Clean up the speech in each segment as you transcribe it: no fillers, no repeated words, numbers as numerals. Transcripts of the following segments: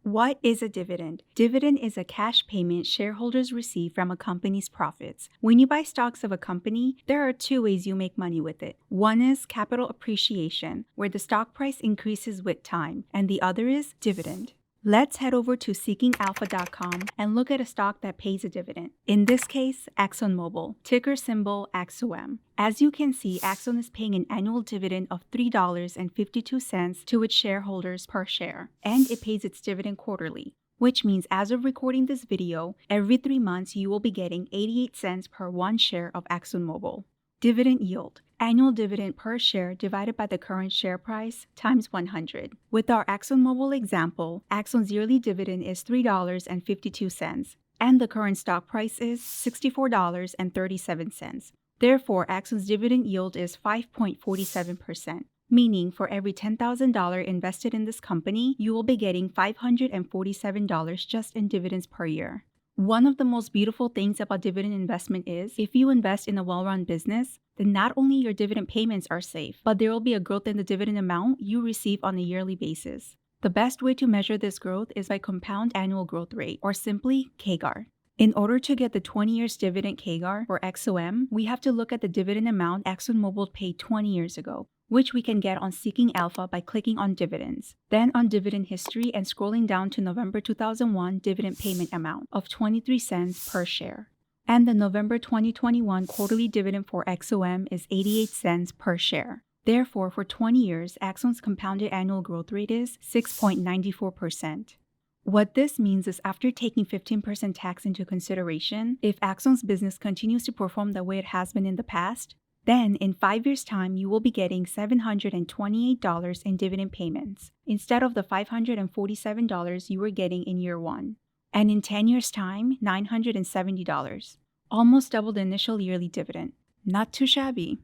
What is a dividend? Dividend is a cash payment shareholders receive from a company's profits. When you buy stocks of a company, there are two ways you make money with it. One is capital appreciation, where the stock price increases with time, and the other is dividend. Let's head over to seekingalpha.com and look at a stock that pays a dividend. In this case, ExxonMobil, ticker symbol XOM. As you can see, Exxon is paying an annual dividend of $3.52 to its shareholders per share, and it pays its dividend quarterly, which means as of recording this video, every 3 months you will be getting 88 cents per one share of ExxonMobil. Dividend yield. Annual dividend per share divided by the current share price times 100. With our ExxonMobil example, Exxon's yearly dividend is $3.52, and the current stock price is $64.37. Therefore, Exxon's dividend yield is 5.47%, meaning for every $10,000 invested in this company, you will be getting $547 just in dividends per year. One of the most beautiful things about dividend investment is if you invest in a well-run business, then not only your dividend payments are safe, but there will be a growth in the dividend amount you receive on a yearly basis. The best way to measure this growth is by compound annual growth rate, or simply CAGR. In order to get the 20 years dividend CAGR for XOM, we have to look at the dividend amount ExxonMobil paid 20 years ago, which we can get on Seeking Alpha by clicking on Dividends, then on Dividend History and scrolling down to November 2001 dividend payment amount of 23 cents per share. And the November 2021 quarterly dividend for XOM is 88 cents per share. Therefore, for 20 years, Exxon's compounded annual growth rate is 6.94%. What this means is after taking 15% tax into consideration, if Exxon's business continues to perform the way it has been in the past, then in 5 years' time, you will be getting $728 in dividend payments instead of the $547 you were getting in year one. And in 10 years' time, $970, almost double the initial yearly dividend. Not too shabby.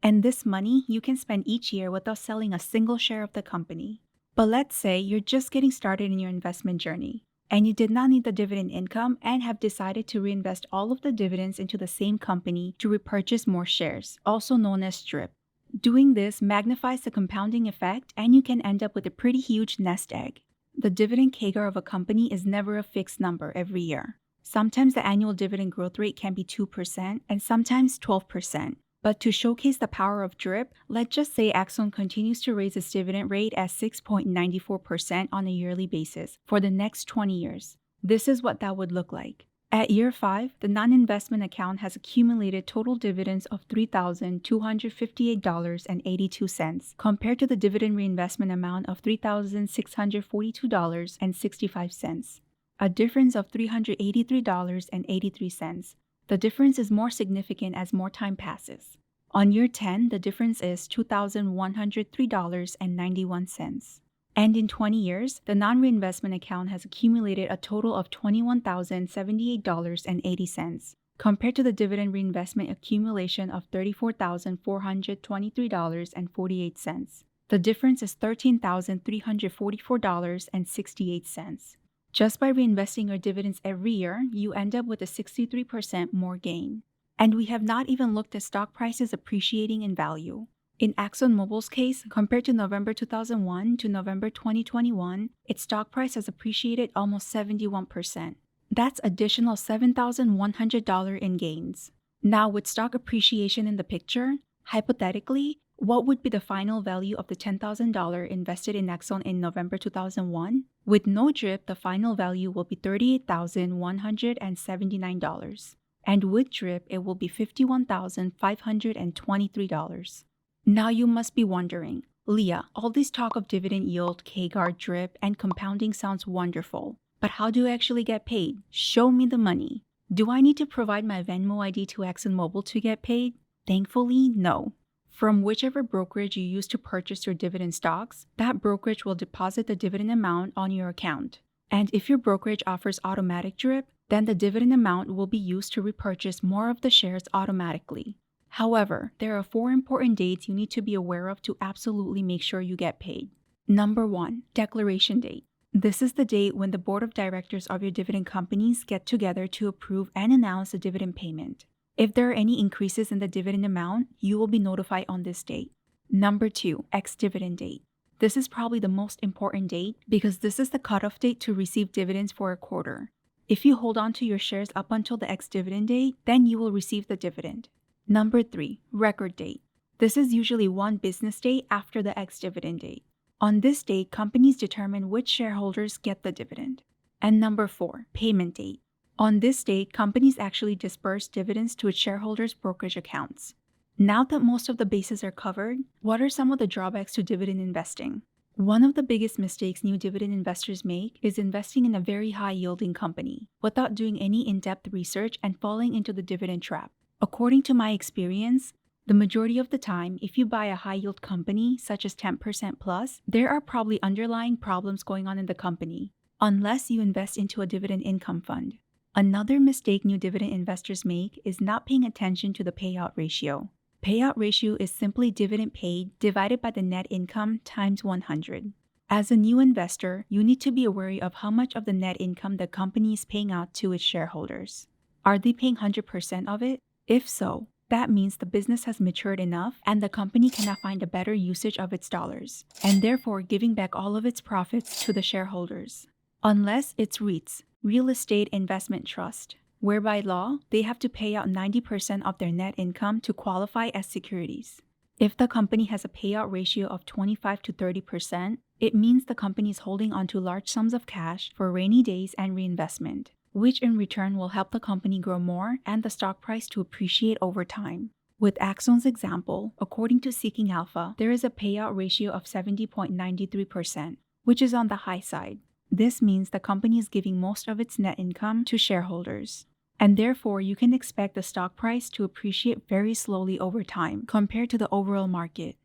And this money you can spend each year without selling a single share of the company. But let's say you're just getting started in your investment journey, and you did not need the dividend income and have decided to reinvest all of the dividends into the same company to repurchase more shares, also known as DRIP. Doing this magnifies the compounding effect, and you can end up with a pretty huge nest egg. The dividend CAGR of a company is never a fixed number every year. Sometimes the annual dividend growth rate can be 2% and sometimes 12%. But to showcase the power of DRIP, let's just say Exxon continues to raise its dividend rate at 6.94% on a yearly basis for the next 20 years. This is what that would look like. At year 5, the non-investment account has accumulated total dividends of $3,258.82 compared to the dividend reinvestment amount of $3,642.65, a difference of $383.83. The difference is more significant as more time passes. On year 10, the difference is $2,103.91. And in 20 years, the non-reinvestment account has accumulated a total of $21,078.80, compared to the dividend reinvestment accumulation of $34,423.48. The difference is $13,344.68. Just by reinvesting your dividends every year, you end up with a 63% more gain. And we have not even looked at stock prices appreciating in value. In ExxonMobil's case, compared to November 2001 to November 2021, its stock price has appreciated almost 71%. That's additional $7,100 in gains. Now, with stock appreciation in the picture, hypothetically, what would be the final value of the $10,000 invested in Exxon in November 2001? With no DRIP, the final value will be $38,179. And with DRIP, it will be $51,523. Now you must be wondering, Leah, all this talk of dividend yield, CAGR, DRIP, and compounding sounds wonderful. But how do I actually get paid? Show me the money. Do I need to provide my Venmo ID to ExxonMobil to get paid? Thankfully, no. From whichever brokerage you use to purchase your dividend stocks, that brokerage will deposit the dividend amount on your account. And if your brokerage offers automatic DRIP, then the dividend amount will be used to repurchase more of the shares automatically. However, there are 4 important dates you need to be aware of to absolutely make sure you get paid. Number 1, declaration date. This is the date when the board of directors of your dividend companies get together to approve and announce the dividend payment. If there are any increases in the dividend amount, you will be notified on this date. Number 2, ex-dividend date. This is probably the most important date because this is the cutoff date to receive dividends for a quarter. If you hold on to your shares up until the ex-dividend date, then you will receive the dividend. Number 3, record date. This is usually one business day after the ex-dividend date. On this date, companies determine which shareholders get the dividend. And number 4, payment date. On this date, companies actually disperse dividends to its shareholders' brokerage accounts. Now that most of the bases are covered, what are some of the drawbacks to dividend investing? One of the biggest mistakes new dividend investors make is investing in a very high-yielding company without doing any in-depth research and falling into the dividend trap. According to my experience, the majority of the time, if you buy a high-yield company, such as 10% plus, there are probably underlying problems going on in the company, unless you invest into a dividend income fund. Another mistake new dividend investors make is not paying attention to the payout ratio. Payout ratio is simply dividend paid divided by the net income times 100. As a new investor, you need to be aware of how much of the net income the company is paying out to its shareholders. Are they paying 100% of it? If so, that means the business has matured enough and the company cannot find a better usage of its dollars, and therefore giving back all of its profits to the shareholders. Unless it's REITs, Real Estate Investment Trust, where by law, they have to pay out 90% of their net income to qualify as securities. If the company has a payout ratio of 25 to 30%, it means the company is holding onto large sums of cash for rainy days and reinvestment, which in return will help the company grow more and the stock price to appreciate over time. With Axon's example, according to Seeking Alpha, there is a payout ratio of 70.93%, which is on the high side. This means the company is giving most of its net income to shareholders, and therefore you can expect the stock price to appreciate very slowly over time compared to the overall market.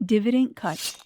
Dividend cut.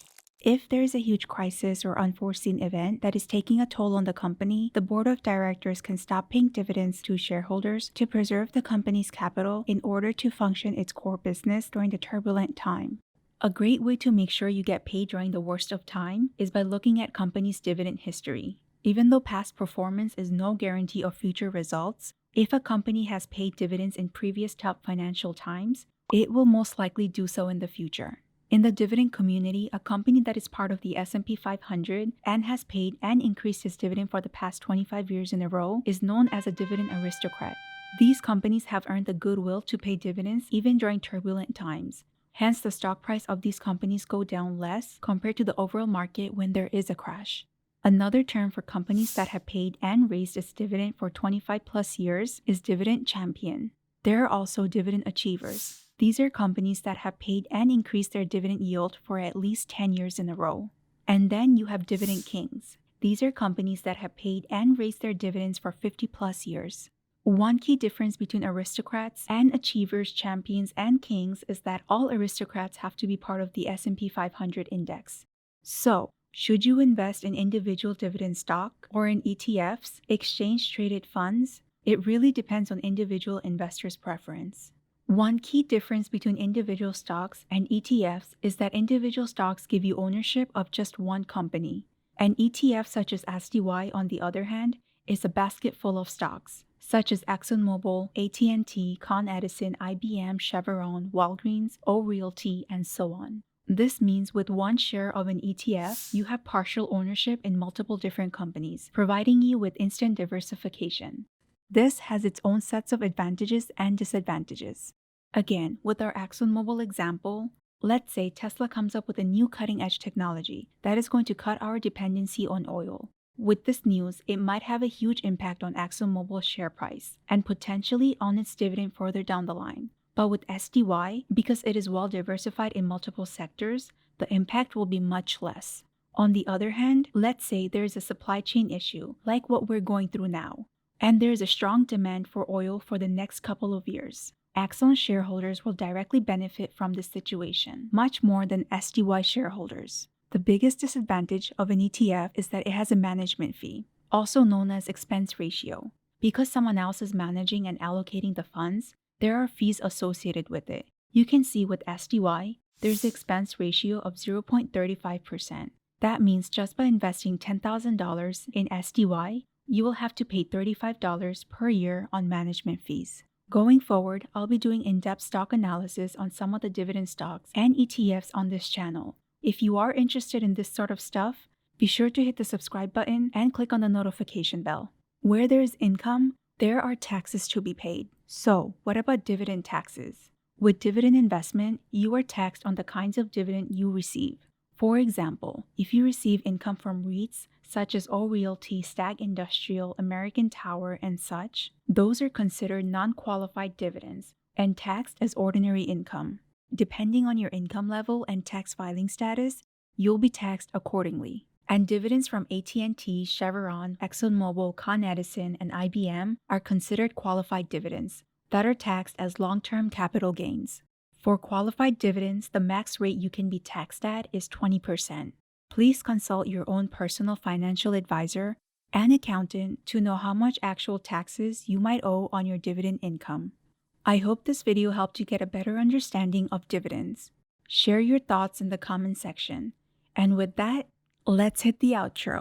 If there is a huge crisis or unforeseen event that is taking a toll on the company, the board of directors can stop paying dividends to shareholders to preserve the company's capital in order to function its core business during the turbulent time. A great way to make sure you get paid during the worst of time is by looking at companies' dividend history. Even though past performance is no guarantee of future results, if a company has paid dividends in previous tough financial times, it will most likely do so in the future. In the dividend community, a company that is part of the S&P 500 and has paid and increased its dividend for the past 25 years in a row is known as a dividend aristocrat. These companies have earned the goodwill to pay dividends even during turbulent times. Hence, the stock price of these companies go down less compared to the overall market when there is a crash. Another term for companies that have paid and raised its dividend for 25 plus years is dividend champion. There are also dividend achievers. These are companies that have paid and increased their dividend yield for at least 10 years in a row. And then you have dividend kings. These are companies that have paid and raised their dividends for 50 plus years. One key difference between aristocrats and achievers, champions, and kings is that all aristocrats have to be part of the S&P 500 index. So, should you invest in individual dividend stock or in ETFs, exchange-traded funds? It really depends on individual investors' preference. One key difference between individual stocks and ETFs is that individual stocks give you ownership of just one company. An ETF such as SDY, on the other hand, is a basket full of stocks, such as ExxonMobil, AT&T, Con Edison, IBM, Chevron, Walgreens, O-Realty, and so on. This means with one share of an ETF, you have partial ownership in multiple different companies, providing you with instant diversification. This has its own sets of advantages and disadvantages. Again, with our ExxonMobil example, let's say Tesla comes up with a new cutting-edge technology that is going to cut our dependency on oil. With this news, it might have a huge impact on ExxonMobil's share price and potentially on its dividend further down the line. But with SDY, because it is well diversified in multiple sectors, the impact will be much less. On the other hand, let's say there is a supply chain issue, like what we're going through now, and there is a strong demand for oil for the next couple of years. Axon shareholders will directly benefit from this situation, much more than SDY shareholders. The biggest disadvantage of an ETF is that it has a management fee, also known as expense ratio. Because someone else is managing and allocating the funds, there are fees associated with it. You can see with SDY, there's an expense ratio of 0.35%. That means just by investing $10,000 in SDY, you will have to pay $35 per year on management fees. Going forward, I'll be doing in-depth stock analysis on some of the dividend stocks and ETFs on this channel. If you are interested in this sort of stuff, be sure to hit the subscribe button and click on the notification bell. Where there is income, there are taxes to be paid. So, what about dividend taxes? With dividend investment, you are taxed on the kinds of dividend you receive. For example, if you receive income from REITs, such as O Realty, Stag Industrial, American Tower, and such, those are considered non-qualified dividends and taxed as ordinary income. Depending on your income level and tax filing status, you'll be taxed accordingly. And dividends from AT&T, Chevron, ExxonMobil, Con Edison, and IBM are considered qualified dividends that are taxed as long-term capital gains. For qualified dividends, the max rate you can be taxed at is 20%. Please consult your own personal financial advisor and accountant to know how much actual taxes you might owe on your dividend income. I hope this video helped you get a better understanding of dividends. Share your thoughts in the comment section. And with that, let's hit the outro.